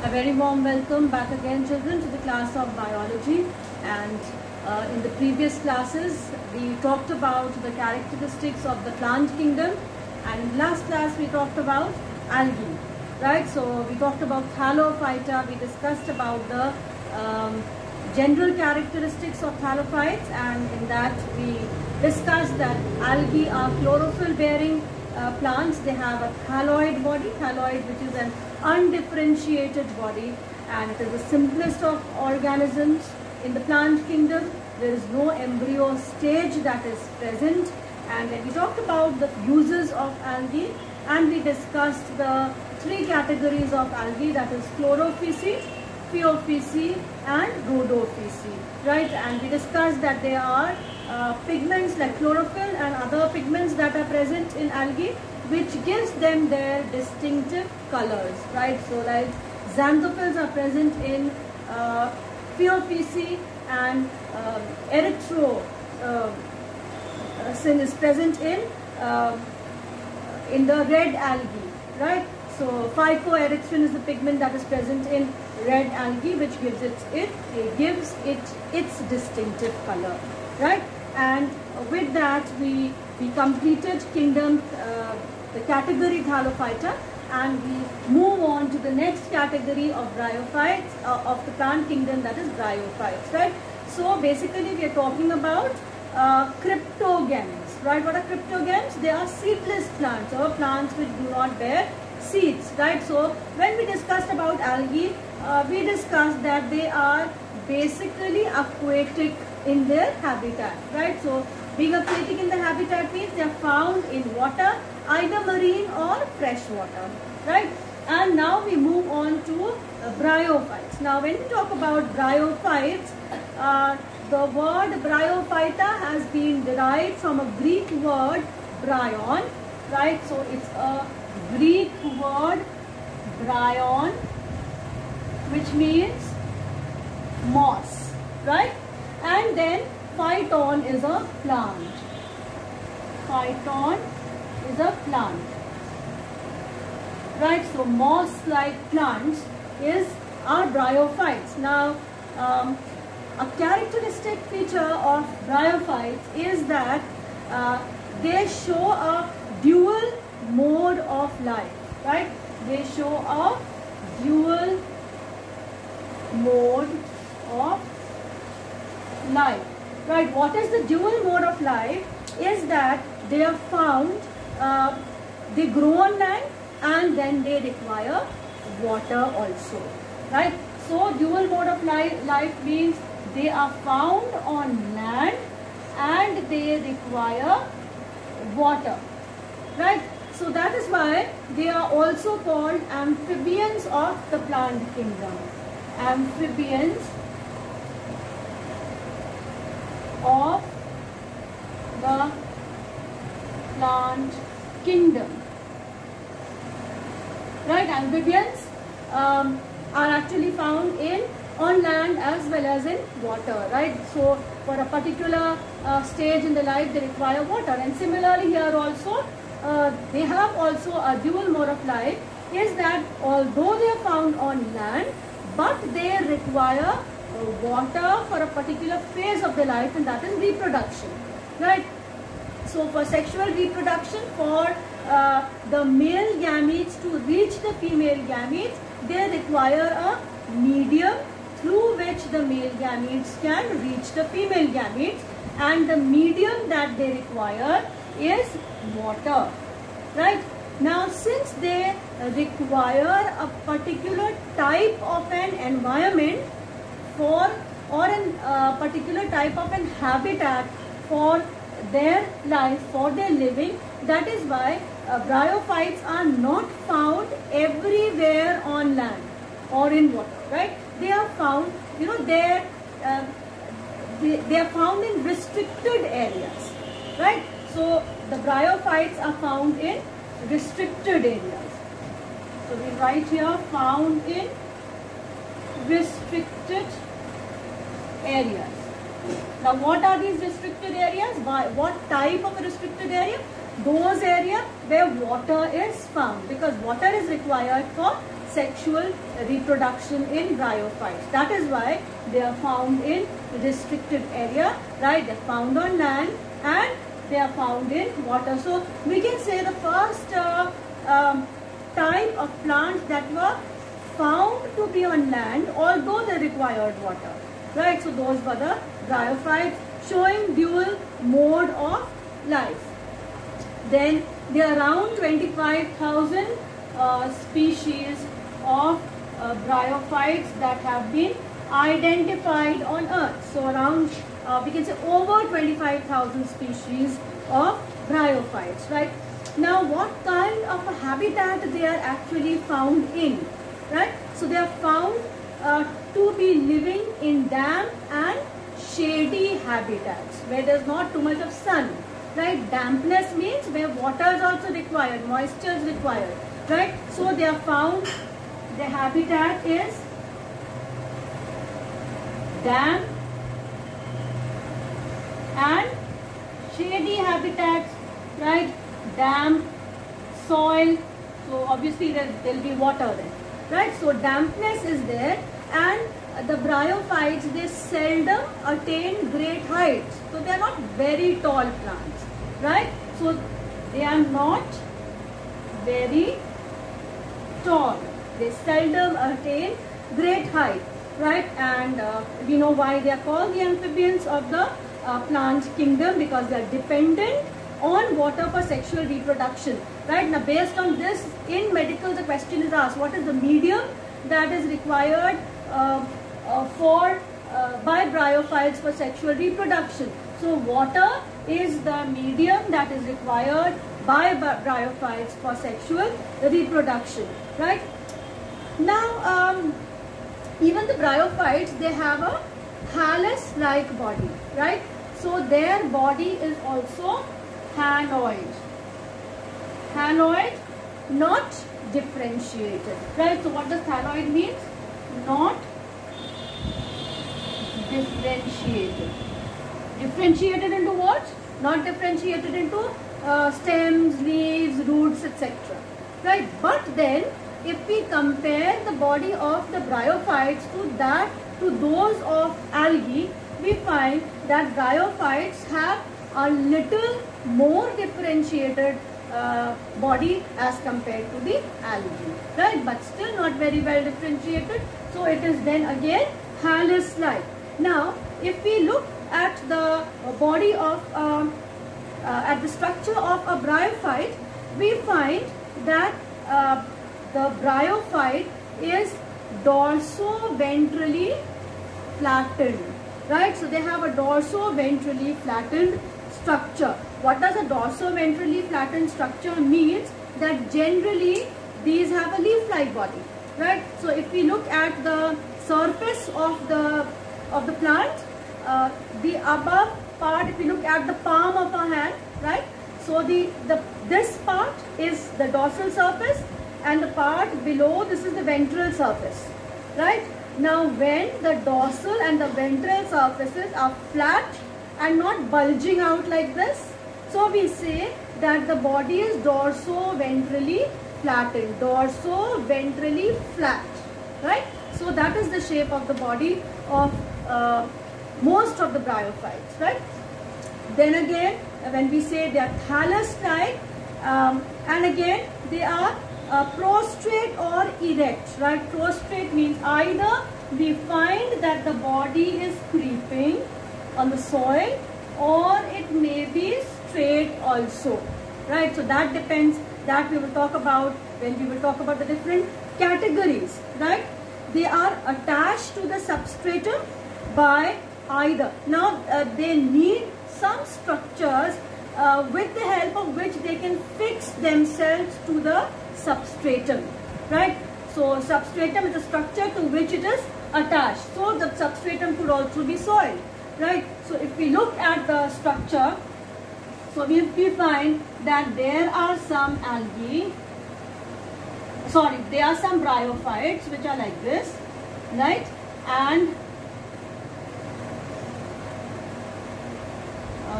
A very warm welcome back again, children, to the class of biology. And in the previous classes we talked about the characteristics of the plant kingdom, and in last class we talked about algae, right? So we talked about Thallophyta, we discussed about the general characteristics of thallophytes, and in that we discussed that algae are chlorophyll bearing plants. They have a thalloid body, thalloid which is an undifferentiated body, and it is the simplest of organisms in the plant kingdom. There is no embryo stage that is present. And then we talked about the uses of algae, and we discussed the three categories of algae, that is Chlorophyceae, Phaeophyceae and Rhodophyceae, right? And we discussed that there are pigments like chlorophyll and other pigments that are present in algae, which gives them their distinctive colors, right? So like xanthophylls are present in Phaeophyceae, and erythrocin is present in the red algae, right? So phycoerythrin is the pigment that is present in red algae, which gives it its distinctive color, right? And with that we completed kingdom, the category Thallophyta, and we move on to the next category of bryophytes, of the plant kingdom, that is bryophytes, right? So basically we are talking about cryptogams, right? What are cryptogams? They are seedless plants, or plants which do not bear seeds, right? So when we discussed about algae, we discussed that they are basically aquatic in their habitat, right? So being aquatic in the habitat means they are found in water, either marine or fresh water, right? And now we move on to bryophytes. Now when we talk about bryophytes, the word bryophyta has been derived from a Greek word bryon, right? So it's a Greek word bryon, which means moss, right? And then phyton is a plant. Phyton is a plant, right? So moss-like plants are bryophytes. Now a characteristic feature of bryophytes is that they show a dual mode of life, right? They show a dual mode of life, right? What is the dual mode of life? Is that they are found, they grow on land, and then they require water also, right? So dual mode of life means they are found on land and they require water, right? So that is why they are also called amphibians of the plant kingdom. Amphibians of the plant kingdom, right? Amphibians are actually found on land as well as in water, right? So for a particular stage in the life they require water, and similarly here also they have also a dual mode of life, is that although they are found on land, but they require water for a particular phase of their life, and that is reproduction, right? So for sexual reproduction, for the male gametes to reach the female gametes, they require a medium through which the male gametes can reach the female gametes, and the medium that they require is water, right? Now since they require a particular type of an environment or a particular type of an habitat for their life, for their living, that is why bryophytes are not found everywhere on land or in water, right? They are found, they are found in restricted areas, right? So the bryophytes are found in restricted areas. So we write here found in restricted areas. Now what are these restricted areas? What type of a restricted area? Those areas where water is found, because water is required for sexual reproduction in bryophytes. That is why they are found in restricted area, right? They are found on land and they are found in water. So we can say the first type of plants that were found to be on land although they required water, right? So those were the bryophytes, showing dual mode of life. Then there are around 25,000 species of bryophytes that have been identified on Earth. So around we can say over 25,000 species of bryophytes, right? Now what kind of a habitat they are actually found in, right? So they are found to be living in damp and shady habitats where there's not too much of sun, right? Dampness means where water is also required, moisture is required, right? So they are found, their habitat is damp and shady habitats, right? Damp soil, so obviously there will be water there, right? So dampness is there, and the bryophytes, they seldom attain great heights, so they are not very tall plants, right? So they are not very tall, they seldom attain great height, right? And we know why they are called the amphibians of the plant kingdom, because they are dependent on water for sexual reproduction, right? Now based on this, in medical the question is asked, what is the medium that is required by bryophytes for sexual reproduction? So water is the medium that is required by bryophytes for sexual reproduction, right? Now even the bryophytes, they have a thallus-like body, right? So their body is also hanoid, not differentiated, right? So what does hanoid mean? Not differentiated. Differentiated into what? Not differentiated into stems, leaves, roots, etc. Right? But then if we compare the body of the bryophytes to those of algae, we find that bryophytes have a little more differentiated body as compared to the algae, right? But still not very well differentiated. So it is then again thallus-like. Now, if we look at the body of, at the structure of a bryophyte, we find that the bryophyte is dorso-ventrally flattened, right? So they have a dorso-ventrally flattened structure. What does a dorso-ventrally flattened structure means? That generally these have a leaf-like body, right? So if we look at the surface of the plant, the above part, if we look at the palm of our hand, right? So this part is the dorsal surface, and the part below, this is the ventral surface, right? Now when the dorsal and the ventral surfaces are flat and not bulging out like this, so we say that the body is dorso-ventrally flattened, dorso-ventrally flat, right? So that is the shape of the body of most of the bryophytes, right? Then again, when we say they are thallus-like, and again they are prostrate or erect, right? Prostrate means either we find that the body is creeping on the soil, or it may be straight also, right? So that depends, that we will talk about when we will talk about the different categories, right? They are attached to the substratum by either. Now they need some structures with the help of which they can fix themselves to the substratum, right? So substratum is a structure to which it is attached. So the substratum could also be soil, right? So if we look at the structure, so we find that there are some algae, sorry, there are some bryophytes which are like this, right? And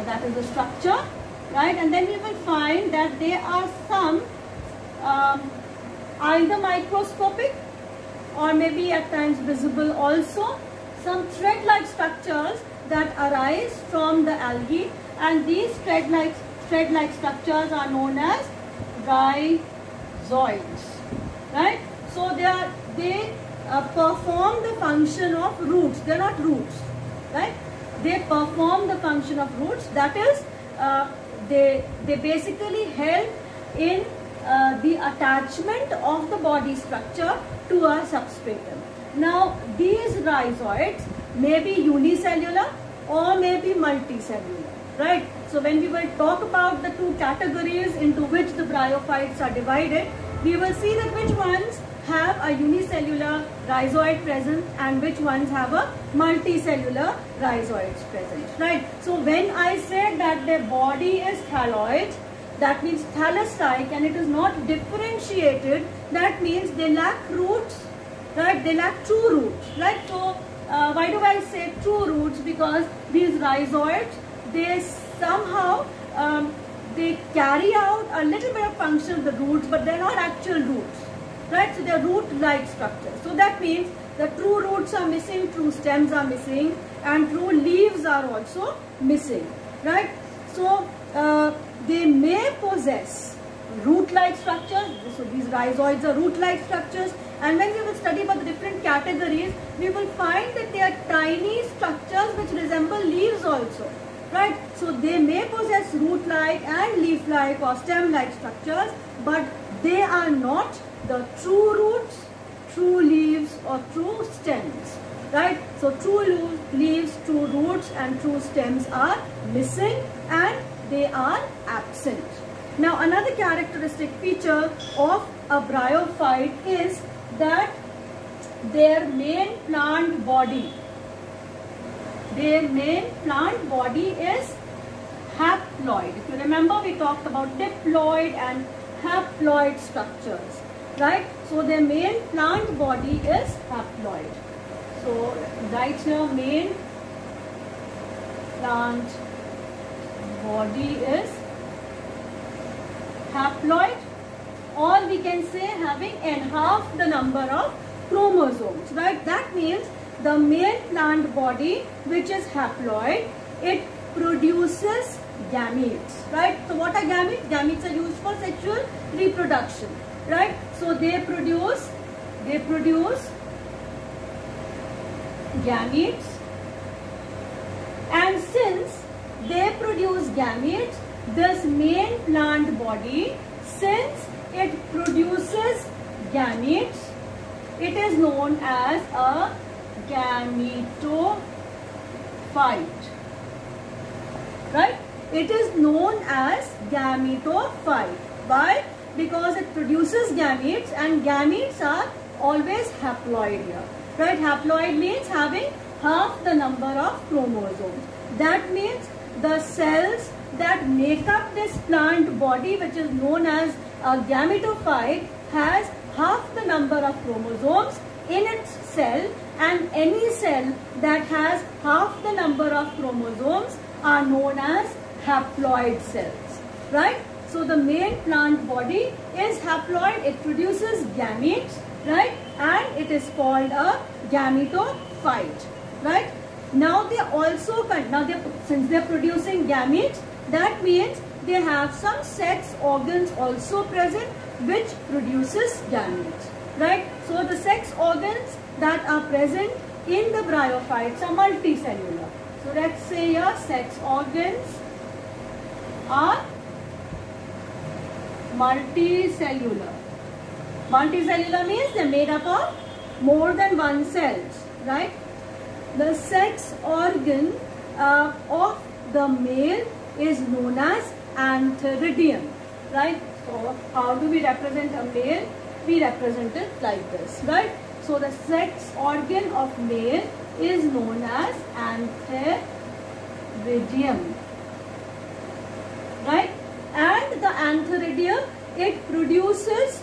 that is the structure, right? And then we will find that there are some either microscopic or maybe at times visible also, some thread-like structures that arise from the algae, and these thread-like structures are known as rhizoids, right? So they perform the function of roots. They're not roots, right? They perform the function of roots. That is, they basically help in the attachment of the body structure to a substratum. Now, these rhizoids may be unicellular or may be multicellular, right? So when we will talk about the two categories into which the bryophytes are divided, we will see that which ones have a unicellular rhizoid present and which ones have a multicellular rhizoids present, right? So when I said that their body is thalloid, that means thallus-like, and it is not differentiated, that means they lack roots, right? They lack true roots, right? So why do I say true roots? Because these rhizoids, they somehow they carry out a little bit of function of the roots, but they're not actual roots, right? So they're root-like structures. So that means the true roots are missing, true stems are missing, and true leaves are also missing, right? So they may possess root-like structures. So these rhizoids are root-like structures, and when we will study about the different categories, we will find that they are tiny structures which resemble leaves also, right? So they may possess root-like and leaf-like or stem-like structures, but they are not the true roots, true leaves or true stems, right? So true leaves, true roots and true stems are missing and they are absent. Now another characteristic feature of a bryophyte is that their main plant body is haploid. If you remember, we talked about diploid and haploid structures, right? So their main plant body is haploid. So right here, main plant body is haploid, or we can say having half the number of chromosomes, right? That means the male plant body, which is haploid, it produces gametes, right? So what are gametes? Gametes are used for sexual reproduction, right? So they produce gametes, and since they produce gametes, this main plant body, since it produces gametes, it is known as a gametophyte, right? It is known as gametophyte. Why? Because it produces gametes, and gametes are always haploid here, right? Haploid means having half the number of chromosomes. That means the cells that make up this plant body, which is known as a gametophyte, has half the number of chromosomes in its cell, and any cell that has half the number of chromosomes are known as haploid cells, right? So the main plant body is haploid, it produces gametes, right? And it is called a gametophyte, right? Now they also, since they are producing gametes, that means they have some sex organs also present which produces gametes, right? So the sex organs that are present in the bryophytes are multicellular. So let's say your sex organs are multicellular. Multicellular means they are made up of more than one cells, right? The sex organ of the male is known as antheridium, right? So how do we represent a male? We represent it like this, right? So the sex organ of male is known as antheridium, right? And the antheridium, it produces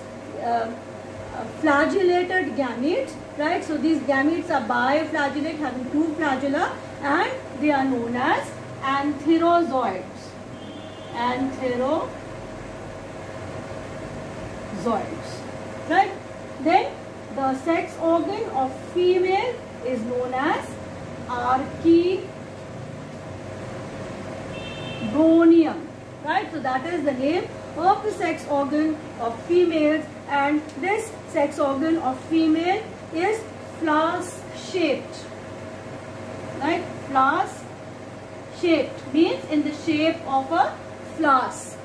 flagellated gametes, right? So these gametes are biflagellate, having two flagella, and they are known as antherozoids. Antherozoids, right? Then the sex organ of female is known as archegonium, right? So that is the name of the sex organ of females, and this sex organ of female is flask shaped, right? Flask shaped means in the shape of a flask,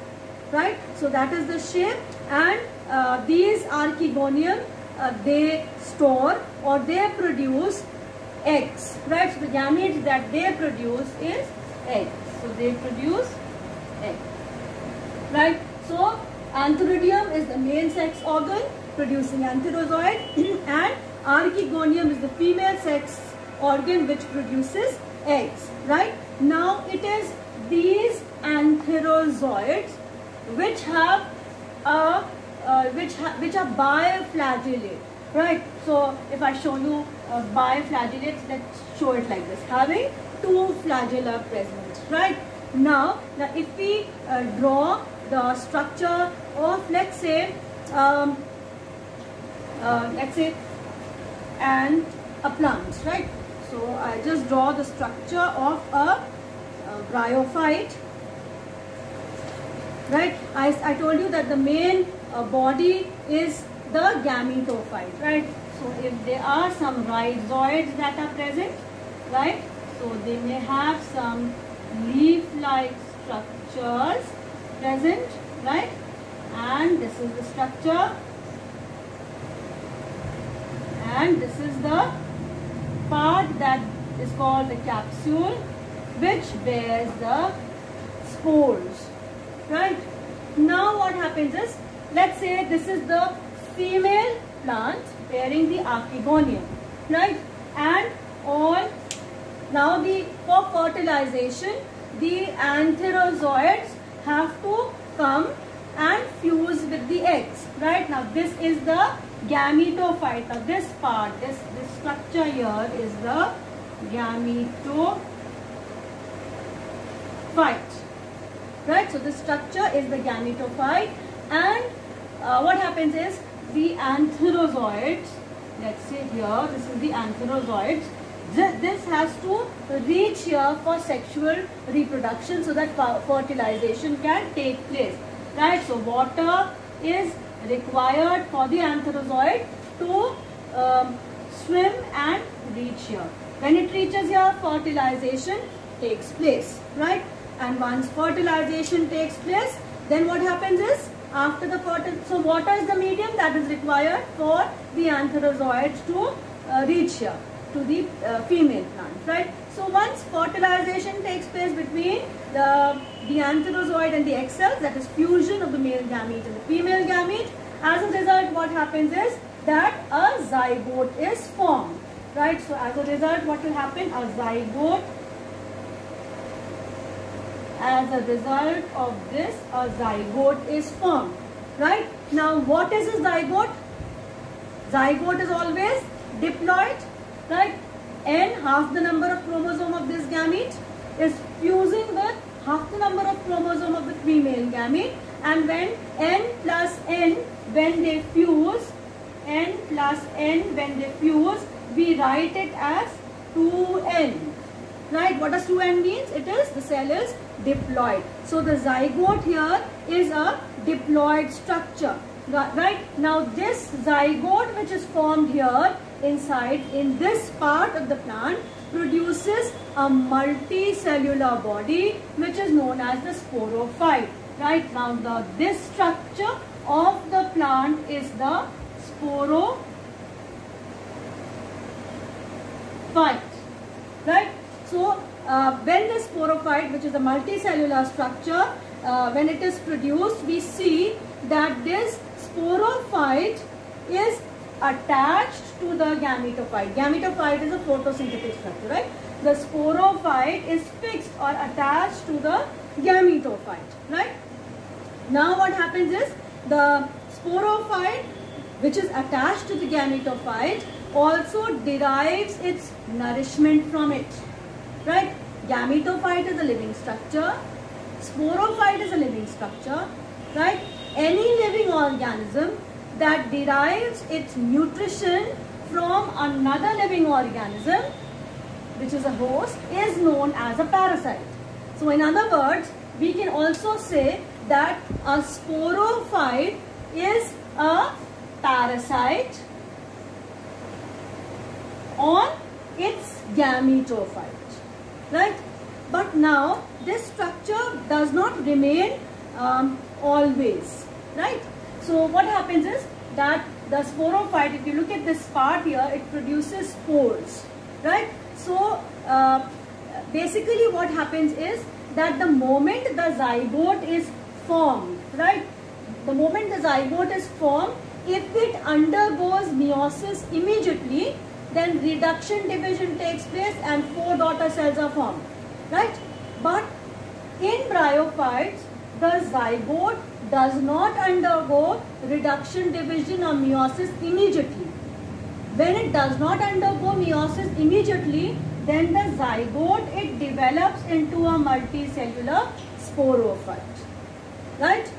right? So that is the shape, and these archegonium they store or they produce eggs, right? So the gametes that they produce is eggs. So they produce eggs, right? So antheridium is the male sex organ producing antherozoid and archegonium is the female sex organ which produces eggs, right? Now it is these antherozoids which have a which are biflagellate, right? So if I show you biflagellates, let's show it like this, having two flagella present, right? Now if we draw the structure of let's say a plant, right? So I just draw the structure of a bryophyte, right? I told you that the main body is the gametophyte, right? So if there are some rhizoids that are present, right? So they may have some leaf-like structures present, right? And this is the structure, and this is the part that is called the capsule, which bears the spores, right? Now what happens is, let's say this is the female plant bearing the archegonium, right? And now for fertilization, the antherozoids have to come and fuse with the eggs, right? Now this is the gametophyte. Now this part, this structure here is the gametophyte, right? So this structure is the gametophyte, and what happens is the antherozoids, let's say here, this is the antherozoids, this has to reach here for sexual reproduction so that fertilization can take place, right? So water is required for the antherozoid to swim and reach here. When it reaches here, fertilization takes place, right? And once fertilization takes place, then what happens is, after the so water is the medium that is required for the antherozoids to reach here to the female plant, right? So once fertilization takes place between the antherozoid and the egg cells, that is fusion of the male gamete and the female gamete, as a result what happens is that a zygote is formed, right? So as a result what will happen? A zygote, as a result of this, a zygote is formed, right? Now what is a zygote? Zygote is always diploid, right? N, half the number of chromosome of this gamete, is fusing with half the number of chromosome of the female gamete, and when N plus N, when they fuse, N plus N when they fuse, we write it as 2N, right? What does 2N means? It is, the cell is diploid. So the zygote here is a diploid structure, right? Now this zygote which is formed here inside in this part of the plant produces a multicellular body which is known as the sporophyte, right? Now this structure of the plant is the sporophyte, right? So when the sporophyte, which is a multicellular structure, when it is produced, we see that this sporophyte is attached to the gametophyte. Gametophyte is a photosynthetic structure, right? The sporophyte is fixed or attached to the gametophyte, right? Now what happens is, the sporophyte which is attached to the gametophyte also derives its nourishment from it, right? Gametophyte is a living structure, sporophyte is a living structure, right? Any living organism that derives its nutrition from another living organism, which is a host, is known as a parasite. So in other words, we can also say that a sporophyte is a parasite on its gametophyte, right? But now this structure does not remain always, right? So what happens is that the sporophyte, if you look at this part here, it produces spores, right? So basically what happens is that the moment the zygote is formed, right? The moment the zygote is formed, if it undergoes meiosis immediately, then reduction division takes place and 4 daughter cells are formed, right? But in bryophytes, the zygote does not undergo reduction division or meiosis immediately. When it does not undergo meiosis immediately, then the zygote, it develops into a multicellular sporophyte, right?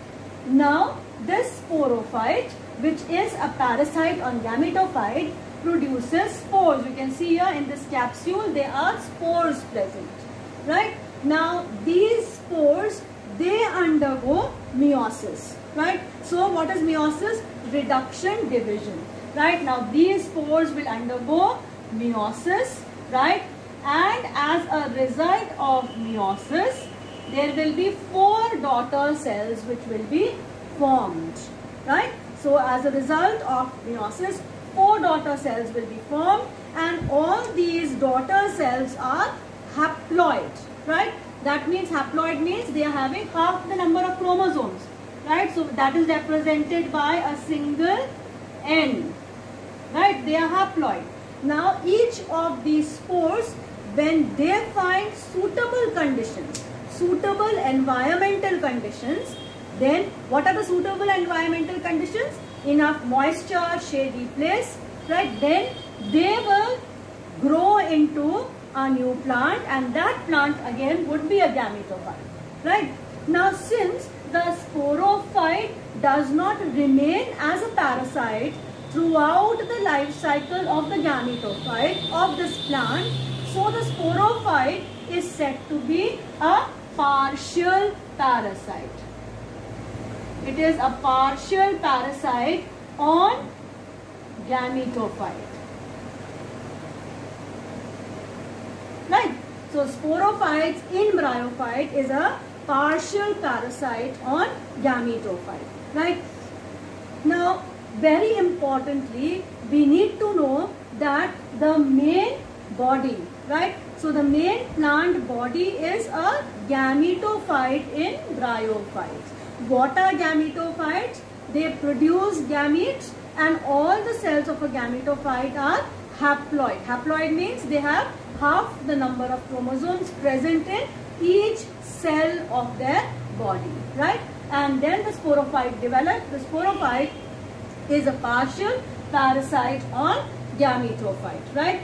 Now this sporophyte, which is a parasite on gametophyte, produces spores. You can see here in this capsule there are spores present, right? Now these spores, they undergo meiosis, right? So what is meiosis? Reduction division, right? Now these spores will undergo meiosis, right? And as a result of meiosis, there will be 4 daughter cells which will be formed, right? So as a result of meiosis, 4 daughter cells will be formed, and all these daughter cells are haploid, right? That means haploid means they are having half the number of chromosomes, right? So that is represented by a single N, right? They are haploid. Now each of these spores, when they find suitable conditions, suitable environmental conditions, then what are the suitable environmental conditions? Enough moisture, shady place, right? Then they will grow into a new plant, and that plant again would be a gametophyte, right? Now since the sporophyte does not remain as a parasite throughout the life cycle of the gametophyte of this plant, so the sporophyte is said to be a partial parasite. It is a partial parasite on gametophyte, right? So sporophytes in bryophyte is a partial parasite on gametophyte, right? Now very importantly, we need to know that the main body, right? So the main plant body is a gametophyte in bryophytes. What are gametophytes? They produce gametes, and all the cells of a gametophyte are haploid. Haploid means they have half the number of chromosomes present in each cell of their body, right? And then the sporophyte develops. The sporophyte is a partial parasite on gametophyte, right?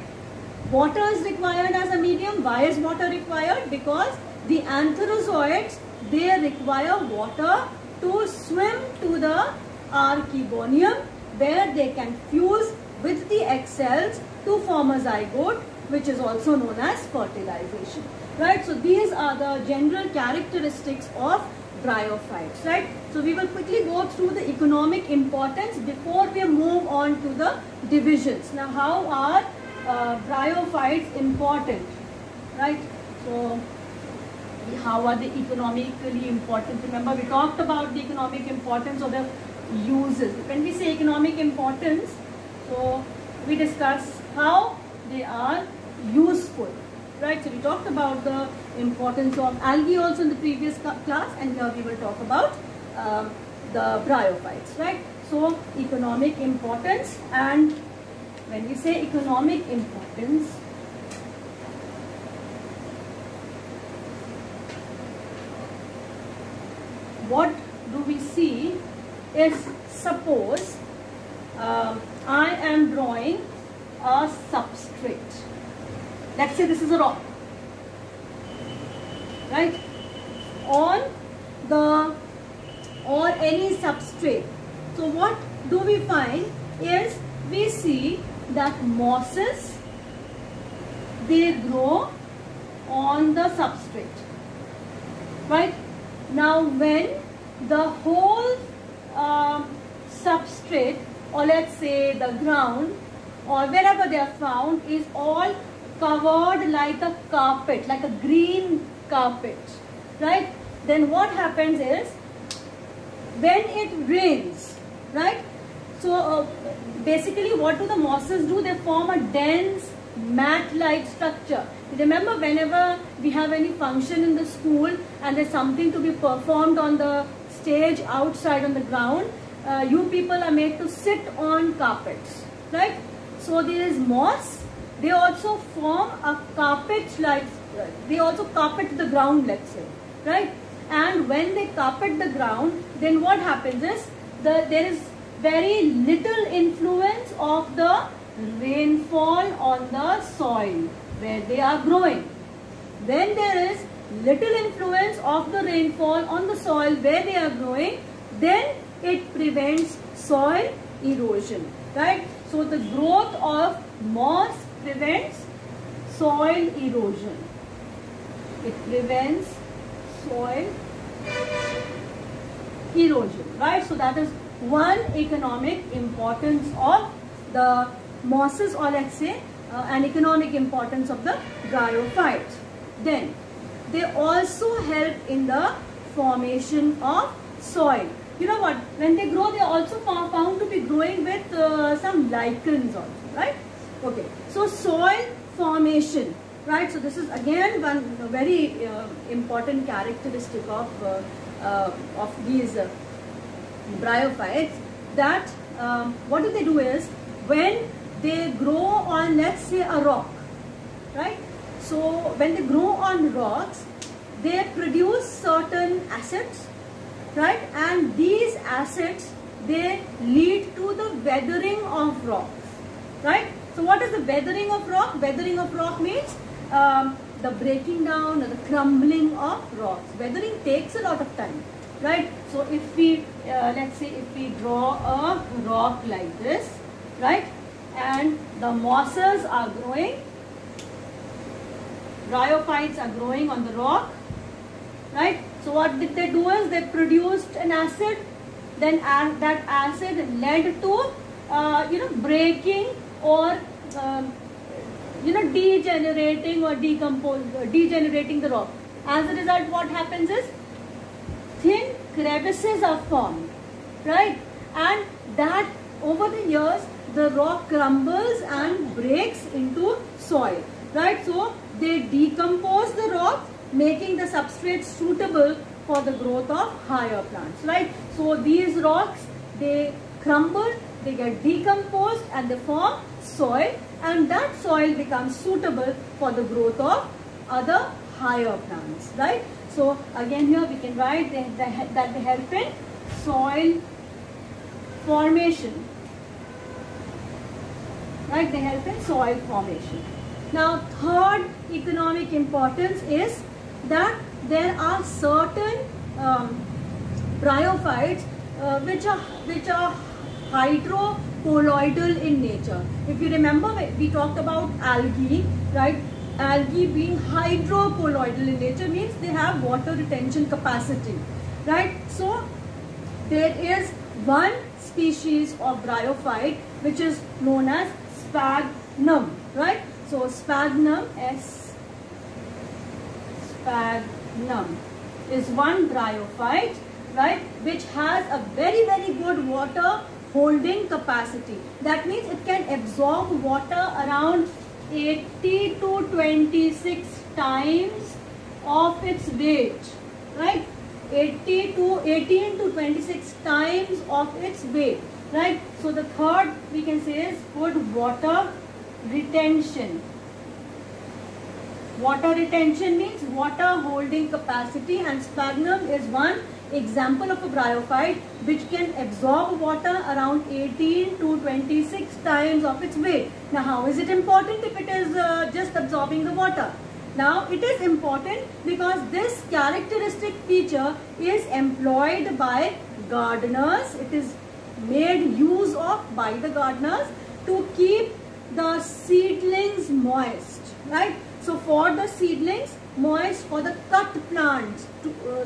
Water is required as a medium. Why is water required? Because the antherozoids, they require water to swim to the archegonium, where they can fuse with the egg cells to form a zygote, which is also known as fertilization, right? So these are the general characteristics of bryophytes, right? So we will quickly go through the economic importance before we move on to the divisions. Now how are bryophytes important, right? So how are they economically important? Remember, we talked about the economic importance of the uses. When we say economic importance, so we discuss how they are useful, right? So we talked about the importance of algae also in the previous class, and here we will talk about the bryophytes, right? So economic importance, and when we say economic importance, what do we see is, suppose I am drawing a substrate. Let's say this is a rock, right? On the, or any substrate. So what do we find is we see that mosses, they grow on the substrate, right? Now when the whole substrate, or let's say the ground or wherever they are found, is all covered like a carpet, like a green carpet, right? Then what happens is when it rains, right? So basically what do the mosses do? They form a dense mat-like structure. Remember, whenever we have any function in the school and there's something to be performed on the stage outside on the ground, you people are made to sit on carpets, right? So there is moss. They also form a carpet-like, they also carpet the ground, let's say, right? And when they carpet the ground, then what happens is there is very little influence of the rainfall on the soil where they are growing. When there is little influence of the rainfall on the soil where they are growing, then it prevents soil erosion, right? So the growth of moss prevents soil erosion. It prevents soil erosion, right? So that is one economic importance of the mosses, or let's say an economic importance of the bryophytes. Then they also help in the formation of soil. You know what, when they grow, they are also found to be growing with some lichens also, right? Okay, so soil formation, right? So this is again one very important characteristic of these bryophytes, that what do they do is, when they grow on, let's say, a rock, right? So when they grow on rocks, they produce certain acids, right? And these acids, they lead to the weathering of rocks, right? So what is the weathering of rock? Weathering of rock means the breaking down or the crumbling of rocks. Weathering takes a lot of time, right? So if we, let's say, if we draw a rock like this, right? And the mosses are growing, bryophytes are growing on the rock, right? So what did they do is, they produced an acid, then that acid led to breaking or degenerating or degenerating the rock. As a result, what happens is thin crevices are formed, right? And that over the years the rock crumbles and breaks into soil, right? So they decompose the rock, making the substrate suitable for the growth of higher plants, right? So these rocks, they crumble, they get decomposed and they form soil, and that soil becomes suitable for the growth of other higher plants, right? So again here we can write that they help in soil formation, right? They help in soil formation. Now third economic importance is that there are certain bryophytes which are hydrocolloidal in nature. If you remember, we talked about algae, right? Algae being hydrocolloidal in nature means they have water retention capacity, right? So there is one species of bryophyte which is known as sphagnum, right? So sphagnum, sphagnum is one bryophyte, right, which has a very, very good water holding capacity. That means it can absorb water around 80 to 26 times of its weight, right? 18 to 26 times of its weight, right? So the third we can say is good water retention. Water retention means water holding capacity, and sphagnum is one example of a bryophyte which can absorb water around 18 to 26 times of its weight. Now how is it important if it is just absorbing the water? Now it is important because this characteristic feature is employed by gardeners. It is made use of by the gardeners to keep the seedlings moist, right? So for the seedlings moist, for the cut plants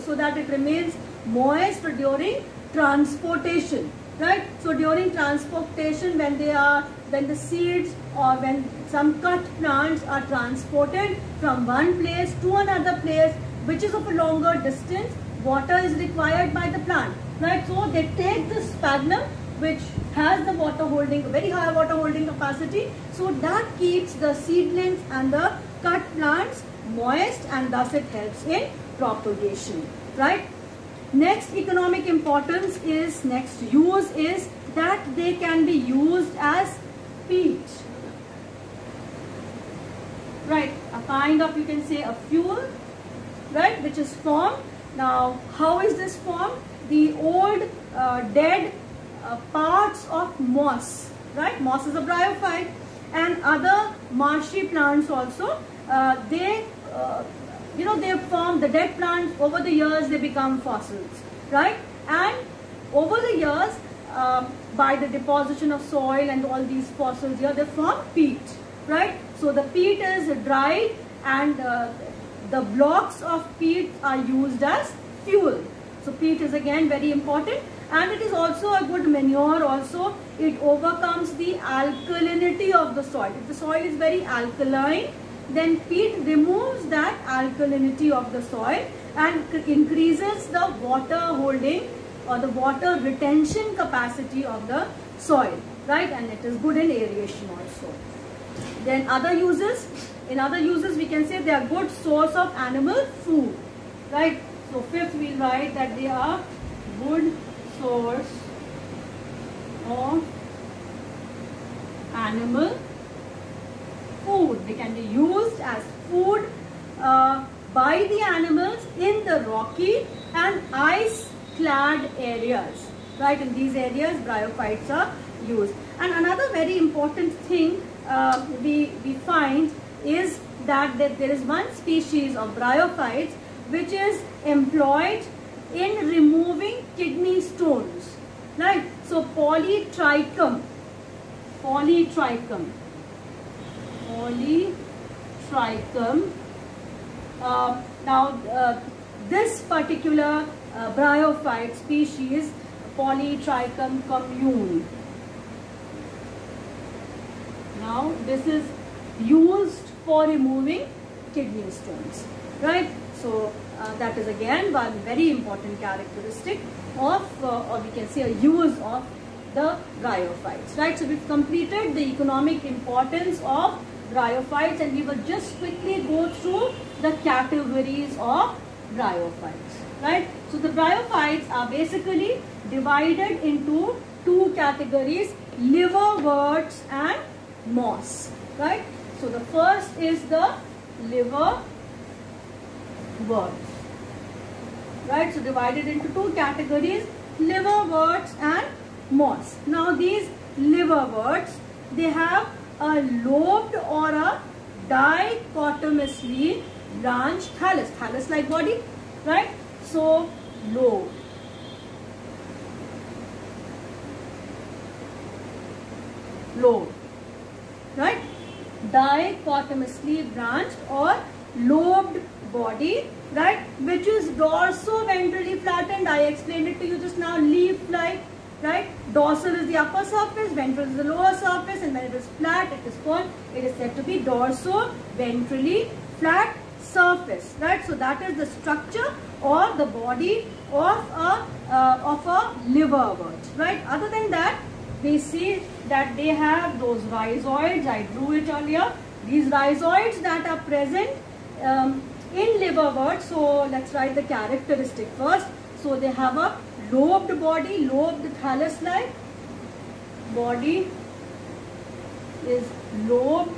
so that it remains moist during transportation, right? So during transportation, when the seeds or when some cut plants are transported from one place to another place which is of a longer distance, water is required by the plant, right? So they take the sphagnum which has the water holding, very high water holding capacity, so that keeps the seedlings and the cut plants moist, and thus it helps in propagation, right? Next economic importance is, next use is that they can be used as peat, right? A kind of, you can say, a fuel, right, which is formed. Now how is this formed? The old dead parts of moss, right? Moss is a bryophyte, and other marshy plants also, they form the dead plants. Over the years they become fossils, right? And over the years, by the deposition of soil and all these fossils here, they form peat, right? So the peat is dried, and the blocks of peat are used as fuel. So peat is again very important, and it is also a good manure also. It overcomes the alkalinity of the soil. If the soil is very alkaline, then peat removes that alkalinity of the soil and increases the water holding or the water retention capacity of the soil, right? And it is good in aeration also. Then other uses, in other uses we can say they are good source of animal food, right? So fifth we write that they are good source of animal food. They can be used as food by the animals in the rocky and ice-clad areas, right? In these areas, bryophytes are used. And another very important thing we find is that there is one species of bryophytes which is employed in removing kidney stones, right? So polytrichum, this particular bryophyte species, Polytrichum commune. Now this is used for removing kidney stones, right? So that is again one very important characteristic of, or we can say a use of the bryophytes, right? So we've completed the economic importance of bryophytes, and we will just quickly go through the categories of bryophytes, right? So the bryophytes are basically divided into two categories: liverworts and moss, right? So the first is the liverworts, right? So divided into two categories: liverworts and moss. Now these liverworts, they have a lobed or a dichotomously branched thallus like body, right? So lobed, right? Dichotomously branched or lobed body, right? Which is dorso-ventrally flattened. I explained it to you just now, leaf-like, right? Dorsal is the upper surface, ventral is the lower surface, and when it is flat, it is said to be dorso-ventrally flat surface, right? So that is the structure or the body of a liverwort, right? Other than that, we see that they have those rhizoids. I drew it earlier. These rhizoids that are present in liverworts. So let's write the characteristic first. So they have a lobed body, lobed thallus-like. Body is lobed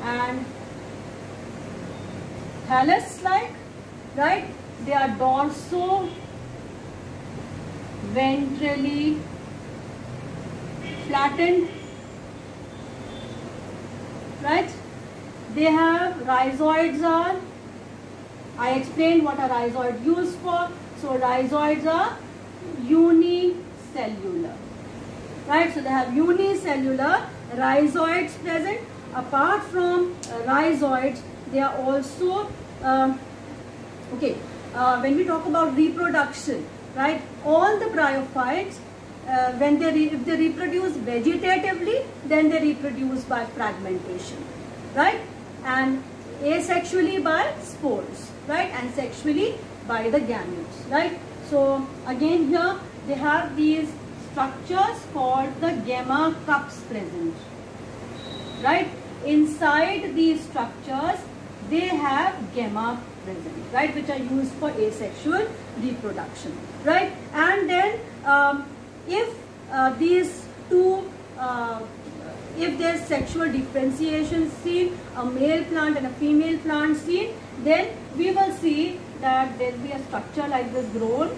and thallus-like, right? They are dorso-ventrally flattened, right? They have rhizoids are, I explained what a rhizoid used for. So rhizoids are unicellular unicellular. Right, so they have unicellular rhizoids present. Apart from rhizoids, they are also when we talk about reproduction, right? All the bryophytes, if they reproduce vegetatively, then they reproduce by fragmentation, right? And asexually by spores, right? And sexually by the gametes, right? So again here they have these structures called the gamma cups present, right? Inside these structures they have gamma present, right, which are used for asexual reproduction, right? And then if these two if there's sexual differentiation seen, a male plant and a female plant seen, then we will see that there will be a structure like this grown,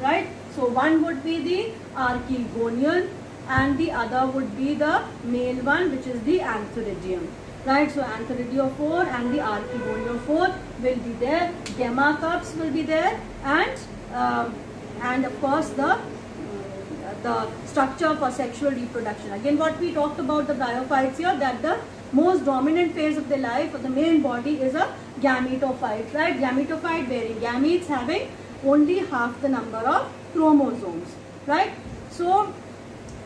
right? So one would be the archegonial and the other would be the male one, which is the antheridium, right? So antheridiophore and the archegoniophore will be there, gamma cups will be there, and of course the structure for sexual reproduction. Again, what we talked about the bryophytes here, that the most dominant phase of their life, or the main body, is a gametophyte, right? Gametophyte bearing gametes having only half the number of chromosomes, right? So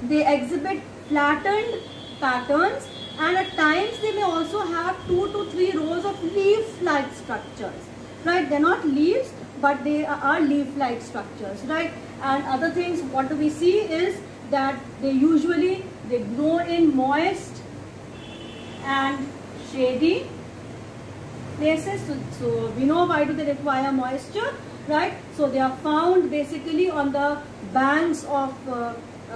they exhibit flattened patterns, and at times they may also have 2 to 3 rows of leaf-like structures, right? They're not leaves, but they are leaf-like structures, right? And other things, what do we see is that they grow in moist and shady places. So we know why do they require moisture, right? So they are found basically on the banks of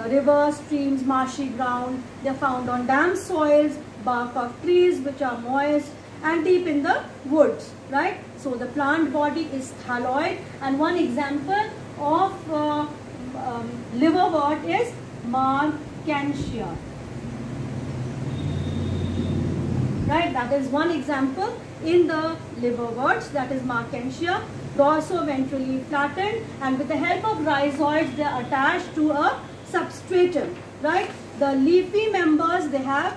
rivers, streams, marshy ground. They are found on damp soils, bark of trees which are moist, and deep in the woods, right? So the plant body is thalloid, and one example of liverwort is Marchantia, right? That is one example in the liverworts, that is Marchantia, dorso-ventrally flattened, and with the help of rhizoids they are attached to a substratum, right? The leafy members, they have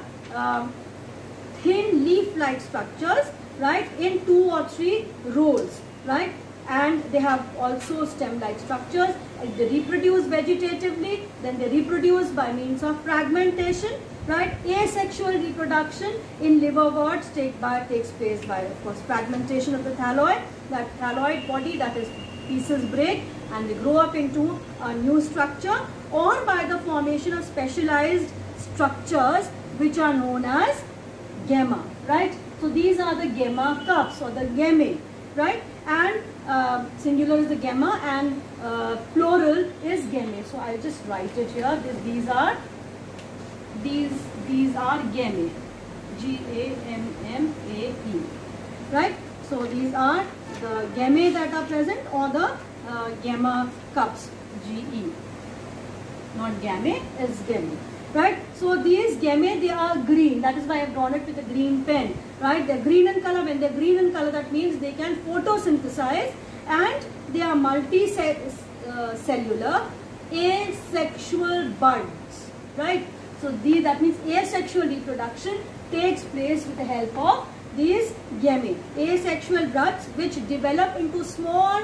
thin leaf-like structures, right, in 2 or 3 rows, right? And they have also stem-like structures. If they reproduce vegetatively, then they reproduce by means of fragmentation, right? Asexual reproduction in liverworts takes place by, of course, fragmentation of the thalloid. That thalloid body, that is, pieces break and they grow up into a new structure, or by the formation of specialized structures which are known as gamma, right? So these are the gamma cups or the gammae, right? And singular is the gamma and plural is gammae. So I'll just write it here. These are gammae, G-A-M-M-A-E, right? So these are the gammae that are present, or the gamma cups, G-E. Not gammae, is gammae, right? So these gammae, they are green. That is why I have drawn it with a green pen, right? They're green in color. When they're green in color, that means they can photosynthesize, and they are multicellular asexual buds, right? So that means asexual reproduction takes place with the help of these gammae, asexual buds, which develop into small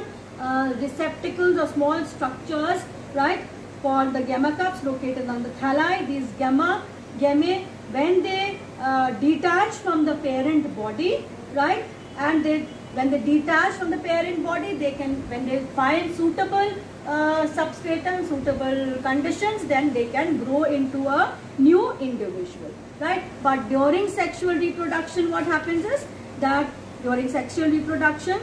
receptacles or small structures, right, called the gamma cups, located on the thalli. These gammae, when they detach from the parent body, right, and when they detach from the parent body, when they find suitable substratum, suitable conditions, then they can grow into a new individual, right? But during sexual reproduction, what happens is that during sexual reproduction,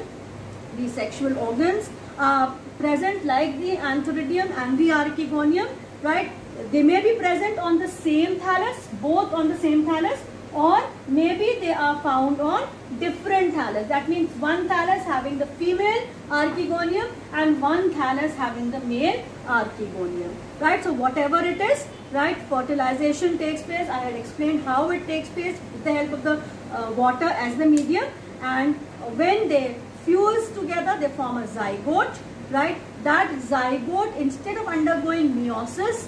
the sexual organs are present like the antheridium and the archegonium, right? They may be present on the same thallus, both on the same thallus, or maybe they are found on different thallus. That means one thallus having the female archegonium and one thallus having the male archegonium, right? So whatever it is, right, fertilization takes place. I had explained how it takes place with the help of the water as the medium, and when they fuse together, they form a zygote, right, that zygote, instead of undergoing meiosis,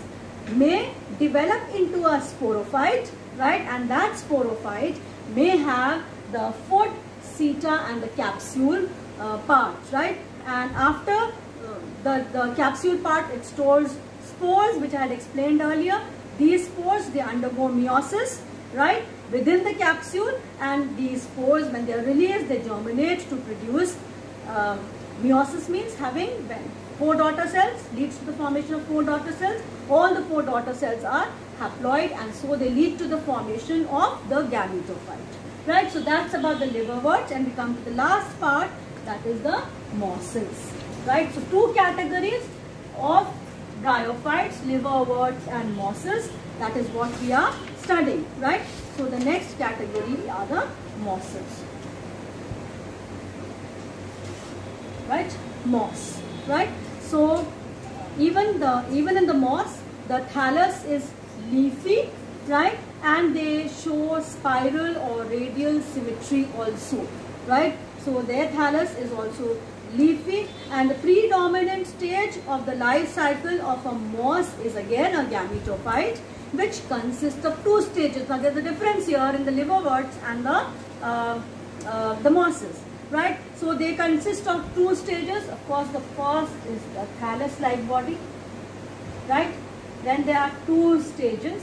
may develop into a sporophyte, right, and that sporophyte may have the foot, seta and the capsule part, right, and after the capsule part, it stores spores, which I had explained earlier. These spores, they undergo meiosis, right, within the capsule, and these spores, when they are released, they germinate to produce meiosis means having when 4 daughter cells leads to the formation of 4 daughter cells. All the 4 daughter cells are haploid, and so they lead to the formation of the gametophyte, right. So that's about the liverworts, and we come to the last part, that is the mosses, right. So 2 categories of bryophytes, liverworts and mosses. That is what we are studying, right. So the next category are the mosses, right, moss, right. So even in the moss, the thallus is leafy, right, and they show spiral or radial symmetry also, right. So their thallus is also leafy, and the predominant stage of the life cycle of a moss is again a gametophyte, which consists of 2 stages. Now there's a difference here in the liverworts and the mosses, right. So they consist of 2 stages. Of course, the first is the thallus-like body, right. Then there are 2 stages.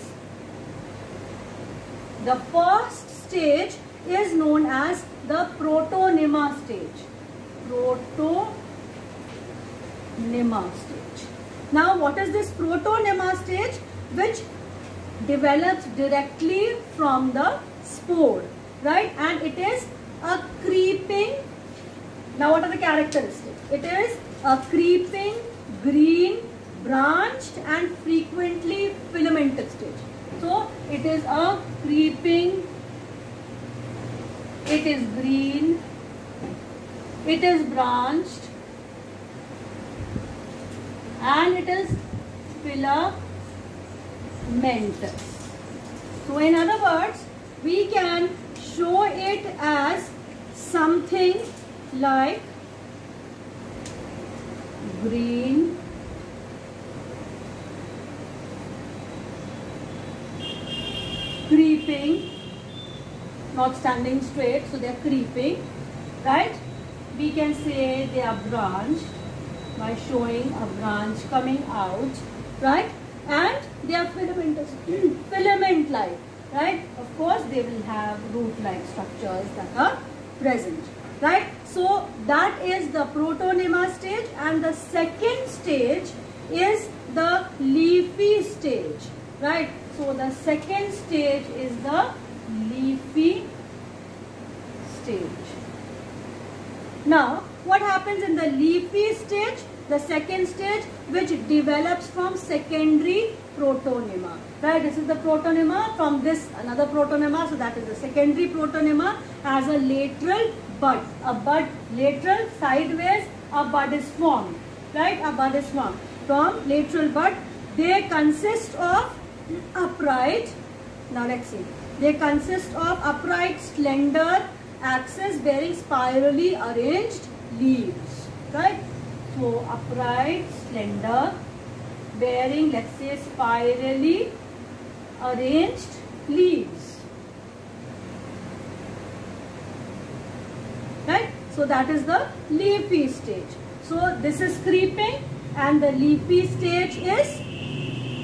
The first stage is known as the protonema stage. Protonema stage. Now what is this protonema stage? Which develops directly from the spore, right, and it is a creeping. Now what are the characteristics? It is a creeping, green, branched and frequently filamentous stage. So it is a creeping, it is green, it is branched and it is filamentous. So in other words, we can show it as something like green, creeping, not standing straight, so they are creeping, right. We can say they are branched by showing a branch coming out, right, and they are filamentous, filament-like, right. Of course, they will have root-like structures that are present, right. So that is the protonema stage, and the second stage is the leafy stage, right. So the second stage is the leafy stage. Now what happens in the leafy stage? The second stage, which develops from secondary protonema, right. This is the protonema, from this another protonema, so that is the secondary protonema as a lateral bud. A bud, lateral, sideways, a bud is formed, right. A bud is formed from lateral bud. They consist of upright, now let's see, they consist of upright, slender axis bearing spirally arranged leaves, right. So upright, slender, bearing, let's say, spirally arranged leaves, right. So that is the leafy stage. So this is creeping, and the leafy stage is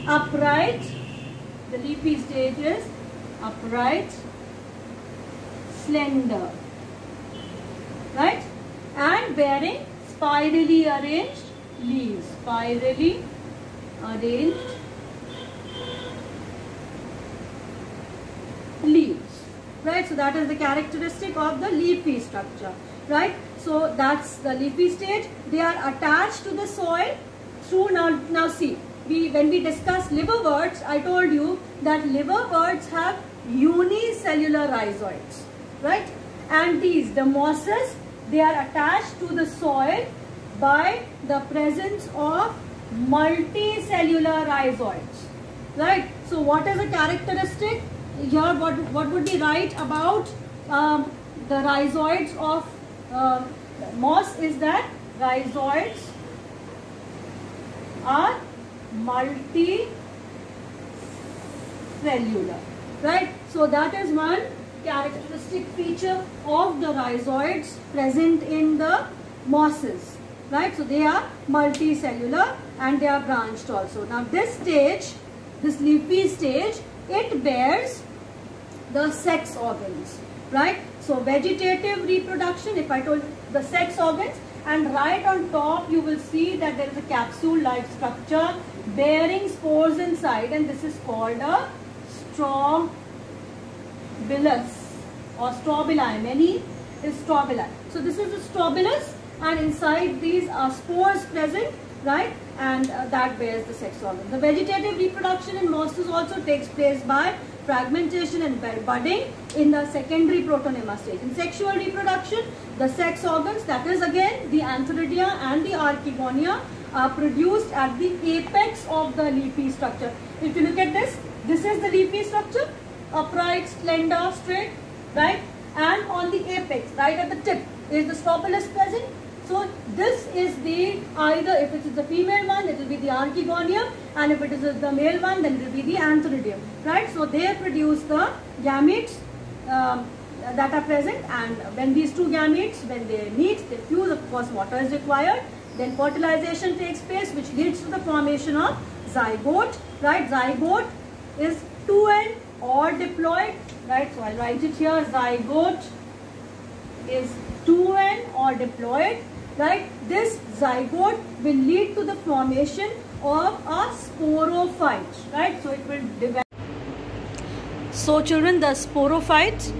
upright. The leafy stage is upright, slender, right, and bearing spirally arranged leaves, spirally arranged leaves, right. So that is the characteristic of the leafy structure, right. So that's the leafy stage. They are attached to the soil through, now see, when we discussed liverworts, I told you that liverworts have unicellular rhizoids, right, and these, the mosses, they are attached to the soil by the presence of multicellular rhizoids, right. So what is the characteristic here? What would be right about the rhizoids of moss is that rhizoids are multicellular, right? So that is one characteristic feature of the rhizoids present in the mosses, right? So they are multicellular and they are branched also. Now this stage, this leafy stage, it bears the sex organs, right? So vegetative reproduction, if I told the sex organs, and right on top you will see that there is a capsule-like structure bearing spores inside, and this is called a strobilus or strobili. Many is strobili. So this is a strobilus, and inside these are spores present, right? And that bears the sex organ. The vegetative reproduction in mosses also takes place by fragmentation and budding in the secondary protonema stage. In sexual reproduction, the sex organs, that is again the antheridia and the archegonia, are produced at the apex of the leafy structure. If you look at this, this is the leafy structure, upright, slender, straight, right? And on the apex, right at the tip, is the strobilus present. So this is the, either if it is the female one, it will be the archegonium, and if it is the male one, then it will be the antheridium, right? So they produce the gametes that are present, and when these two gametes, when they meet, they fuse, of course water is required. Then fertilization takes place, which leads to the formation of zygote, right? Zygote is 2N or diploid, right? So I'll write it here, zygote is 2N or diploid, right? This zygote will lead to the formation of a sporophyte, right? So it will develop. So children, the sporophyte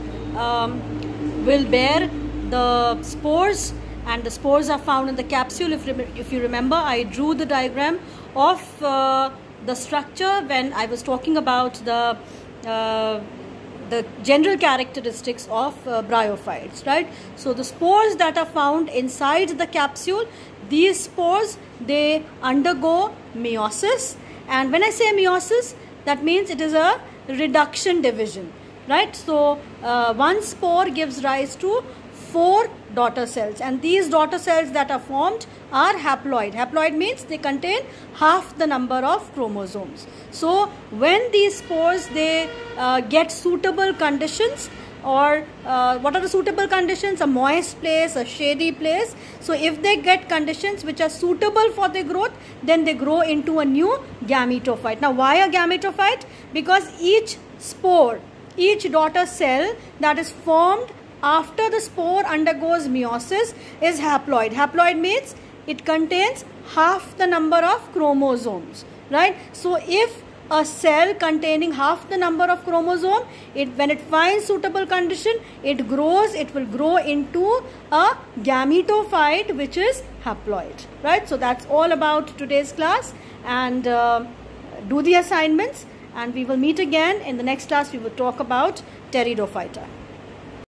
will bear the spores, and the spores are found in the capsule. If you remember, I drew the diagram of the structure when I was talking about the general characteristics of bryophytes, right? So the spores that are found inside the capsule, these spores, they undergo meiosis, and when I say meiosis, that means it is a reduction division, right? So one spore gives rise to 4 daughter cells, and these daughter cells that are formed are haploid. Haploid means they contain half the number of chromosomes. So when these spores, they get suitable conditions, or what are the suitable conditions? A moist place, a shady place. So if they get conditions which are suitable for their growth, then they grow into a new gametophyte. Now why a gametophyte? Because each spore, each daughter cell that is formed after the spore undergoes meiosis is haploid. Haploid means it contains half the number of chromosomes, right? So if a cell containing half the number of chromosome, when it finds suitable condition, it grows, it will grow into a gametophyte which is haploid, right? So that's all about today's class, and do the assignments, and we will meet again in the next class. We will talk about pteridophyta.